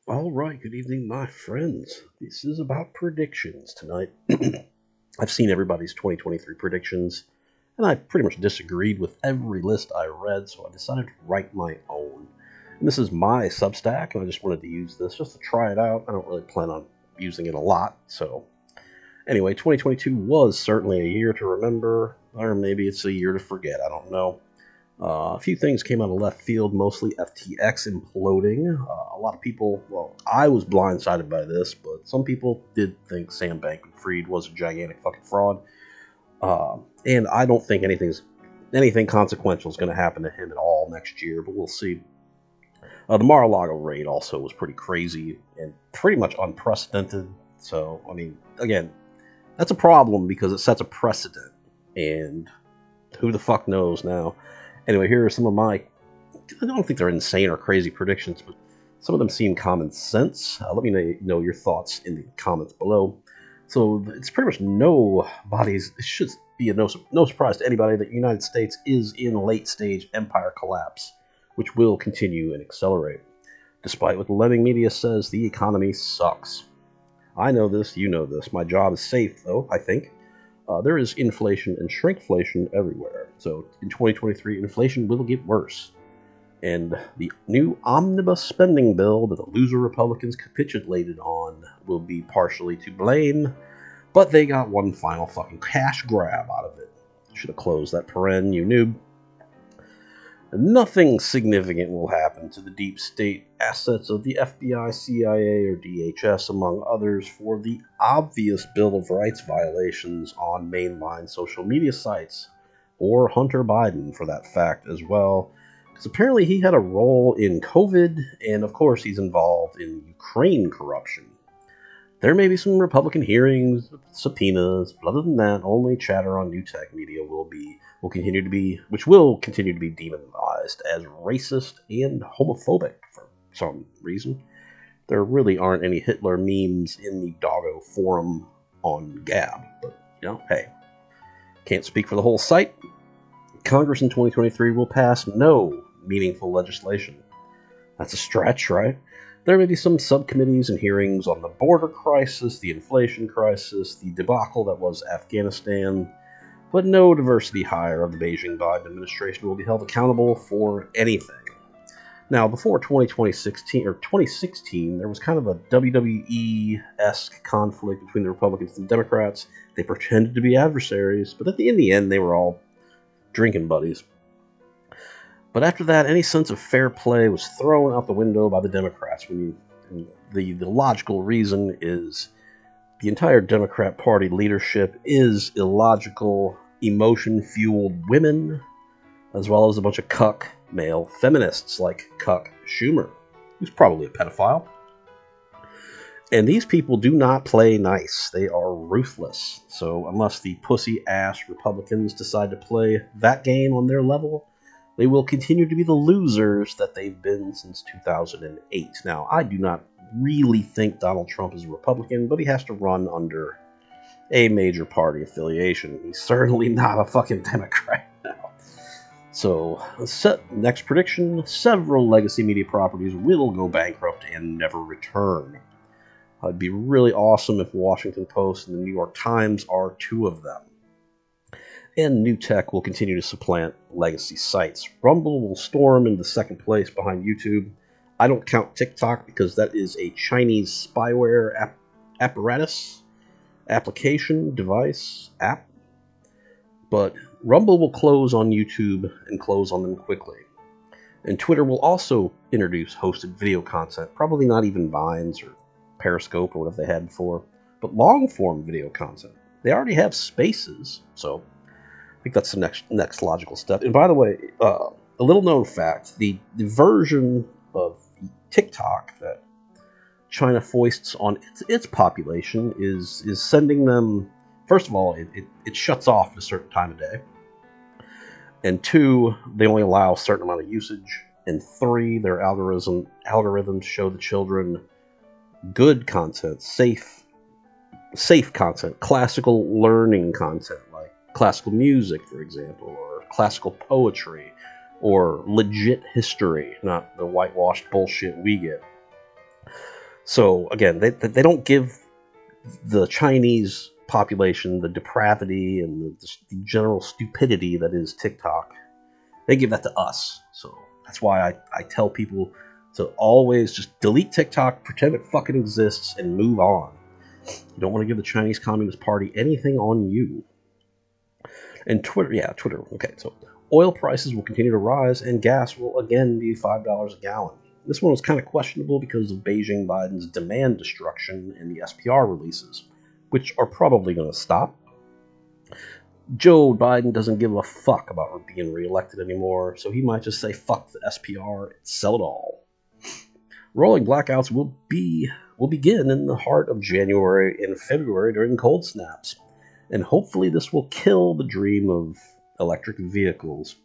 All right, good evening, my friends. This is about predictions tonight. I've seen everybody's 2023 predictions, and I pretty much disagreed with every list I read, so I decided to write my own. And this is my Substack, and I just wanted to use this just to try it out. I don't really plan on using it a lot, so. Anyway, 2022 was certainly a year to remember, or maybe it's a year to forget, I don't know. A few things came out of left field, mostly FTX imploding. A lot of people, well, I was blindsided by this, but some people did think Sam Bankman-Fried was a gigantic fucking fraud. And I don't think anything consequential is going to happen to him at all next year, but we'll see. The Mar-a-Lago raid also was pretty crazy and pretty much unprecedented. So, I mean, again, that's a problem because it sets a precedent, and who the fuck knows now. Anyway, here are some of my, I don't think they're insane or crazy predictions, but some of them seem common sense. Let me know your thoughts in the comments below. So it's pretty much nobody's, it should be no surprise to anybody that the United States is in late stage empire collapse, which will continue and accelerate. Despite what the lemming media says, the economy sucks. I know this, you know this. My job is safe, though, I think. There is inflation and shrinkflation everywhere. So in 2023, inflation will get worse. And the new omnibus spending bill that the loser Republicans capitulated on will be partially to blame, but they got one final fucking cash grab out of it. Should have closed that paren, you noob. Nothing significant will happen to the deep state assets of the FBI, CIA, or DHS, among others, for the obvious Bill of Rights violations on mainline social media sites, or Hunter Biden for that fact as well, because apparently he had a role in COVID, and of course he's involved in Ukraine corruption. There may be some Republican hearings, subpoenas, but other than that, only chatter on new tech media will continue to be demonized as racist and homophobic for some reason. There really aren't any Hitler memes in the Doggo forum on Gab, but hey, can't speak for the whole site. Congress in 2023 will pass no meaningful legislation. That's a stretch, right? There may be some subcommittees and hearings on the border crisis, the inflation crisis, the debacle that was Afghanistan, but no diversity hire of the Beijing Biden administration will be held accountable for anything. Now, before 2016, there was kind of a WWE-esque conflict between the Republicans and Democrats. They pretended to be adversaries, but in the end, they were all drinking buddies. But after that, any sense of fair play was thrown out the window by the Democrats. The logical reason is the entire Democrat Party leadership is illogical, emotion-fueled women, as well as a bunch of cuck male feminists like Cuck Schumer, who's probably a pedophile. And these people do not play nice. They are ruthless. So unless the pussy-ass Republicans decide to play that game on their level, they will continue to be the losers that they've been since 2008. Now, I do not really think Donald Trump is a Republican, but he has to run under a major party affiliation. He's certainly not a fucking Democrat now. So, next prediction, several legacy media properties will go bankrupt and never return. It'd be really awesome if Washington Post and the New York Times are two of them. And new tech will continue to supplant legacy sites. Rumble will storm into second place behind YouTube. I don't count TikTok because that is a Chinese spyware apparatus, application, device, app. But Rumble will close on YouTube and close on them quickly. And Twitter will also introduce hosted video content, probably not even Vines or Periscope or whatever they had before, but long-form video content. They already have Spaces, so I think that's the next logical step. And by the way, a little known fact, the version of TikTok that China foists on its population is sending them, first of all, it shuts off at a certain time of day. And two, they only allow a certain amount of usage. And three, their algorithms show the children good content, safe content, classical learning content, like classical music, for example, or classical poetry, or legit history, not the whitewashed bullshit we get. So again, they don't give the Chinese population the depravity and the general stupidity that is TikTok. They give that to us. So that's why I tell people to always just delete TikTok, pretend it fucking exists, and move on. You don't want to give the Chinese Communist Party anything on you. And Twitter. Okay, so oil prices will continue to rise, and gas will again be $5 a gallon. This one was kind of questionable because of Beijing Biden's demand destruction and the SPR releases, which are probably going to stop. Joe Biden doesn't give a fuck about being reelected anymore, so he might just say fuck the SPR and sell it all. Rolling blackouts will begin in the heart of January and February during cold snaps, and hopefully this will kill the dream of electric vehicles,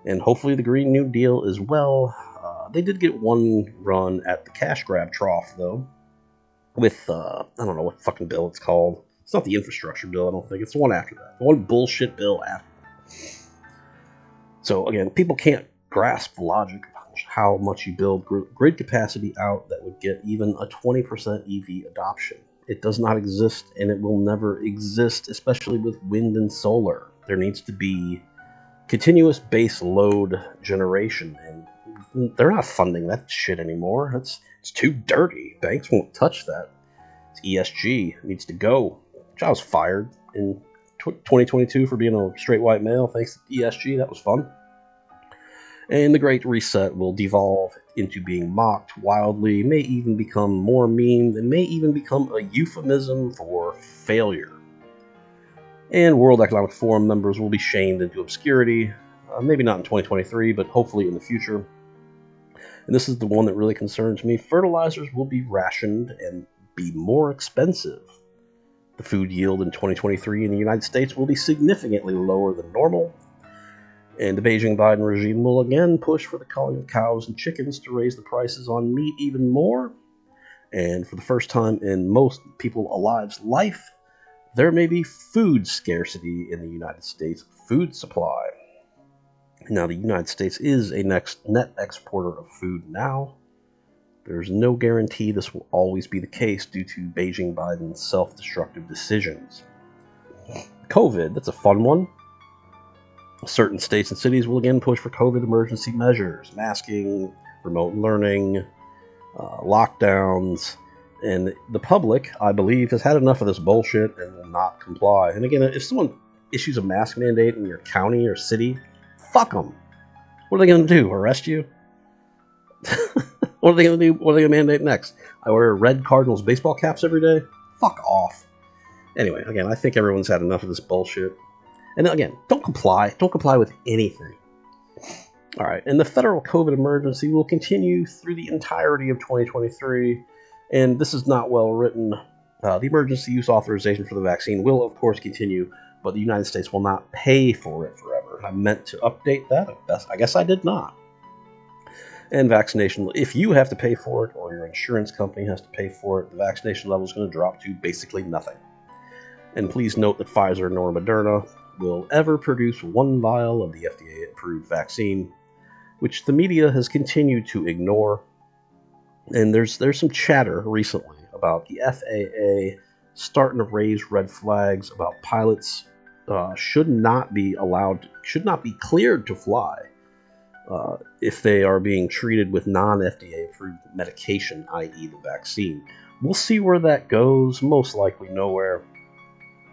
and hopefully the Green New Deal as well. They did get one run at the cash grab trough, though, with, I don't know what fucking bill it's called. It's not the infrastructure bill, I don't think. It's the one after that. The one bullshit bill after. So, again, people can't grasp the logic of how much you build grid capacity out that would get even a 20% EV adoption. It does not exist, and it will never exist, especially with wind and solar. There needs to be continuous base load generation, and they're not funding that shit anymore. It's too dirty. Banks won't touch that. It's ESG. It needs to go. I was fired in 2022 for being a straight white male thanks to ESG. That was fun. And the Great Reset will devolve into being mocked wildly, may even become more memed, and may even become a euphemism for failure. And World Economic Forum members will be shamed into obscurity, maybe not in 2023, but hopefully in the future. And this is the one that really concerns me. Fertilizers will be rationed and be more expensive. The food yield in 2023 in the United States will be significantly lower than normal. And the Beijing Biden regime will again push for the culling of cows and chickens to raise the prices on meat even more. And for the first time in most people alive's life, there may be food scarcity in the United States food supply. Now, the United States is a net exporter of food now. There's no guarantee this will always be the case due to Beijing Biden's self-destructive decisions. COVID, that's a fun one. Certain states and cities will again push for COVID emergency measures, masking, remote learning, lockdowns, and the public, I believe, has had enough of this bullshit and will not comply. And again, if someone issues a mask mandate in your county or city, fuck them. What are they going to do? Arrest you? What are they going to do? What are they going to mandate next? I wear red Cardinals baseball caps every day? Fuck off. Anyway, again, I think everyone's had enough of this bullshit. And again, don't comply. Don't comply with anything. All right, and the federal COVID emergency will continue through the entirety of 2023. And this is not well written. The emergency use authorization for the vaccine will, of course, continue, but the United States will not pay for it forever. I meant to update that. I guess I did not. And vaccination, if you have to pay for it or your insurance company has to pay for it, the vaccination level is going to drop to basically nothing. And please note that Pfizer nor Moderna will ever produce one vial of the FDA-approved vaccine, which the media has continued to ignore. And there's some chatter recently about the FAA starting to raise red flags about pilots should not be cleared to fly if they are being treated with non-FDA approved medication, i.e. the vaccine. We'll see where that goes, most likely nowhere.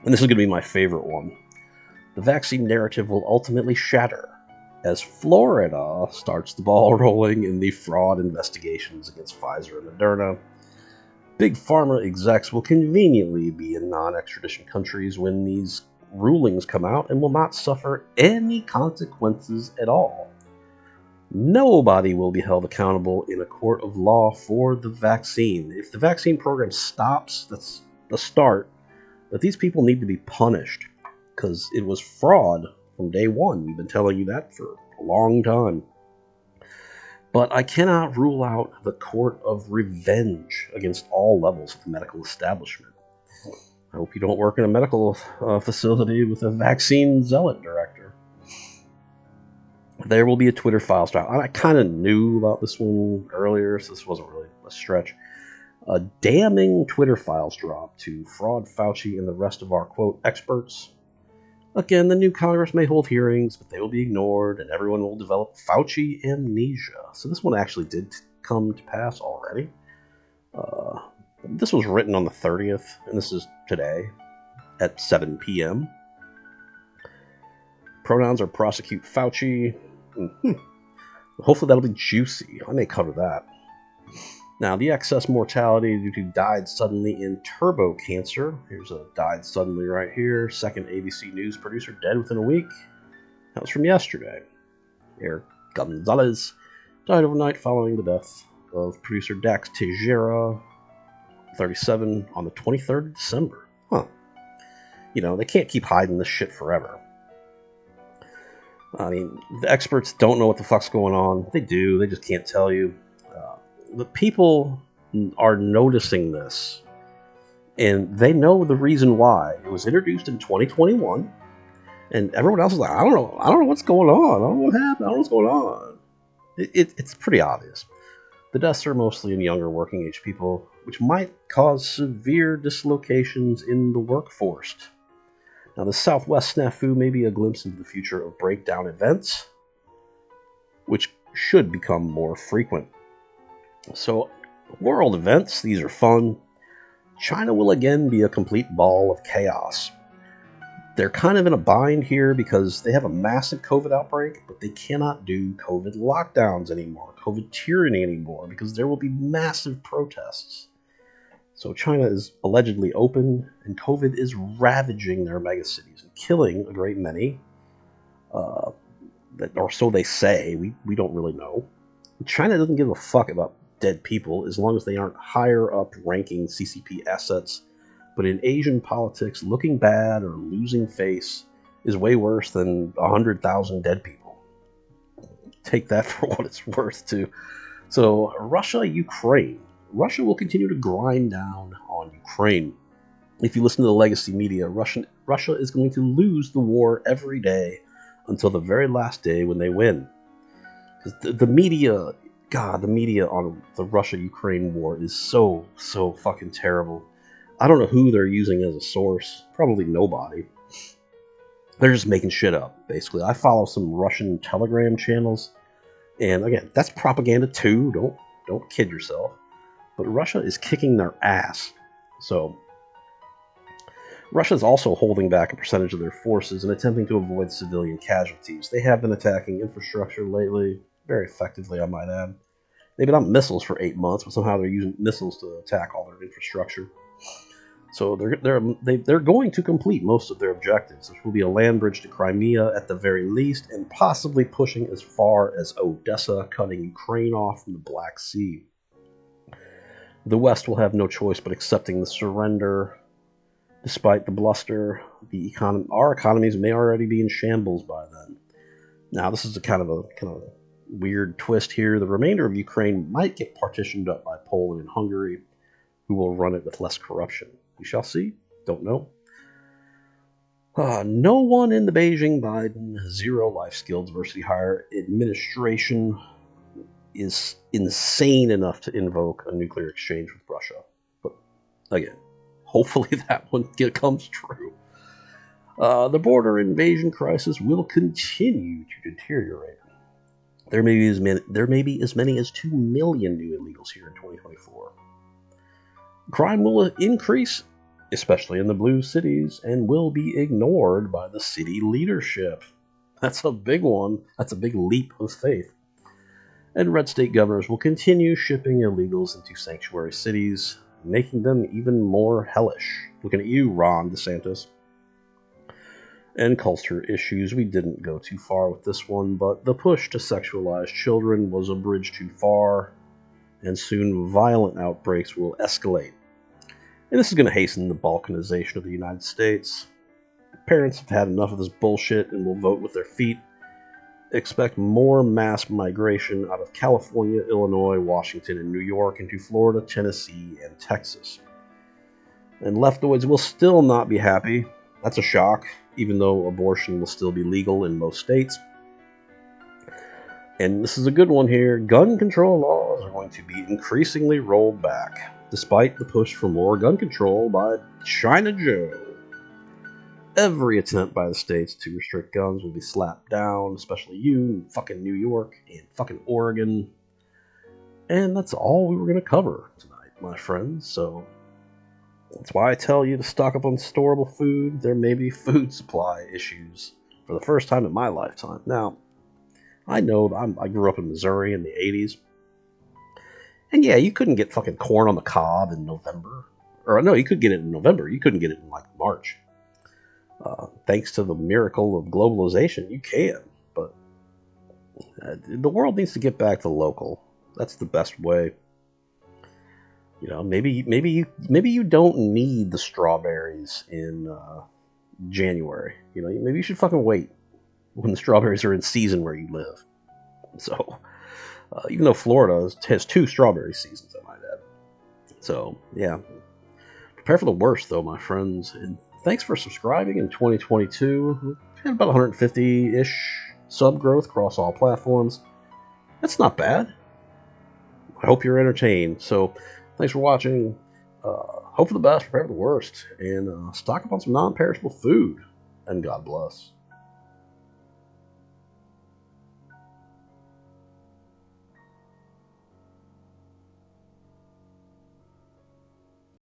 And this is going to be my favorite one. The vaccine narrative will ultimately shatter as Florida starts the ball rolling in the fraud investigations against Pfizer and Moderna. Big pharma execs will conveniently be in non-extradition countries when these rulings come out and will not suffer any consequences at all. Nobody will be held accountable in a court of law for the vaccine. If the vaccine program stops, that's the start, but these people need to be punished because it was fraud from day one. We've been telling you that for a long time. But I cannot rule out the court of revenge against all levels of the medical establishment. I hope you don't work in a medical facility with a vaccine zealot director. There will be a Twitter files trial. I kind of knew about this one earlier, so this wasn't really a a stretch. Damning Twitter files drop to fraud Fauci and the rest of our, quote, experts. Again, the new Congress may hold hearings, but they will be ignored, and everyone will develop Fauci amnesia. So this one actually did come to pass already. This was written on the 30th, and this is today at 7 p.m. Pronouns are prosecute Fauci. Hopefully that'll be juicy. I may cover that. Now, the excess mortality due to died suddenly in turbo cancer. Here's a died suddenly right here. Second ABC News producer dead within a week. That was from yesterday. Eric Gonzalez died overnight following the death of producer Dax Teixeira, 37, on the 23rd of December. Huh. You know, they can't keep hiding this shit forever. I mean, the experts don't know what the fuck's going on. They do, they just can't tell you. The people are noticing this, and they know the reason why. It was introduced in 2021, and everyone else is like, I don't know what's going on. I don't know what happened. I don't know what's going on. It's pretty obvious. The deaths are mostly in younger working age people, which might cause severe dislocations in the workforce. Now, the Southwest snafu may be a glimpse into the future of breakdown events, which should become more frequent. So, world events, these are fun. China will again be a complete ball of chaos. They're kind of in a bind here because they have a massive COVID outbreak, but they cannot do COVID lockdowns anymore, COVID tyranny anymore, because there will be massive protests. So China is allegedly open, and COVID is ravaging their megacities and killing a great many. Or so they say. We don't really know. China doesn't give a fuck about dead people as long as they aren't higher up ranking CCP assets. But in Asian politics, looking bad or losing face is way worse than 100,000 dead people. Take that for what it's worth, too. So, Russia, Ukraine. Russia will continue to grind down on Ukraine. If you listen to the legacy media, Russia is going to lose the war every day until the very last day when they win. The media, God, the media on the Russia-Ukraine war is so fucking terrible. I don't know who they're using as a source. Probably nobody. They're just making shit up, basically. I follow some Russian Telegram channels, and again, that's propaganda too. Don't kid yourself. But Russia is kicking their ass. So, Russia is also holding back a percentage of their forces and attempting to avoid civilian casualties. They have been attacking infrastructure lately, very effectively, I might add. They've been on missiles for 8 months, but somehow they're using missiles to attack all their infrastructure. So they're going to complete most of their objectives, which will be a land bridge to Crimea at the very least, and possibly pushing as far as Odessa, cutting Ukraine off from the Black Sea. The West will have no choice but accepting the surrender. Despite the bluster, our economies may already be in shambles by then. Now, this is a kind of a weird twist here. The remainder of Ukraine might get partitioned up by Poland and Hungary, who will run it with less corruption. We shall see. Don't know. No one in the Beijing-Biden zero life skill diversity hire administration is insane enough to invoke a nuclear exchange with Russia. But again, hopefully that one comes true. The border invasion crisis will continue to deteriorate. There may be as many as 2 million new illegals here in 2024. Crime will increase, especially in the blue cities, and will be ignored by the city leadership. That's a big one. That's a big leap of faith. And red state governors will continue shipping illegals into sanctuary cities, making them even more hellish. Looking at you, Ron DeSantis. And culture issues. We didn't go too far with this one, but the push to sexualize children was a bridge too far, and soon violent outbreaks will escalate. And this is going to hasten the balkanization of the United States. Parents have had enough of this bullshit and will vote with their feet. Expect more mass migration out of California, Illinois, Washington, and New York into Florida, Tennessee, and Texas. And leftoids will still not be happy. That's a shock, even though abortion will still be legal in most states. And this is a good one here. Gun control laws are going to be increasingly rolled back, despite the push for more gun control by China Joe. Every attempt by the states to restrict guns will be slapped down, especially you in fucking New York and fucking Oregon. And that's all we were going to cover tonight, my friends. So that's why I tell you to stock up on storable food. There may be food supply issues for the first time in my lifetime. Now, I know that I grew up in Missouri in the 80s. And yeah, you couldn't get fucking corn on the cob in November. Or no, you could get it in November. You couldn't get it in like March. Thanks to the miracle of globalization, you can. But the world needs to get back to local. That's the best way. You know, maybe you don't need the strawberries in January. You know, maybe you should fucking wait when the strawberries are in season where you live. So, even though Florida has 2 strawberry seasons, I might add. So, yeah. Prepare for the worst, though, my friends. And thanks for subscribing in 2022. We've had about 150-ish sub growth across all platforms. That's not bad. I hope you're entertained. So, thanks for watching. Hope for the best, prepare for the worst, and stock up on some non-perishable food. And God bless.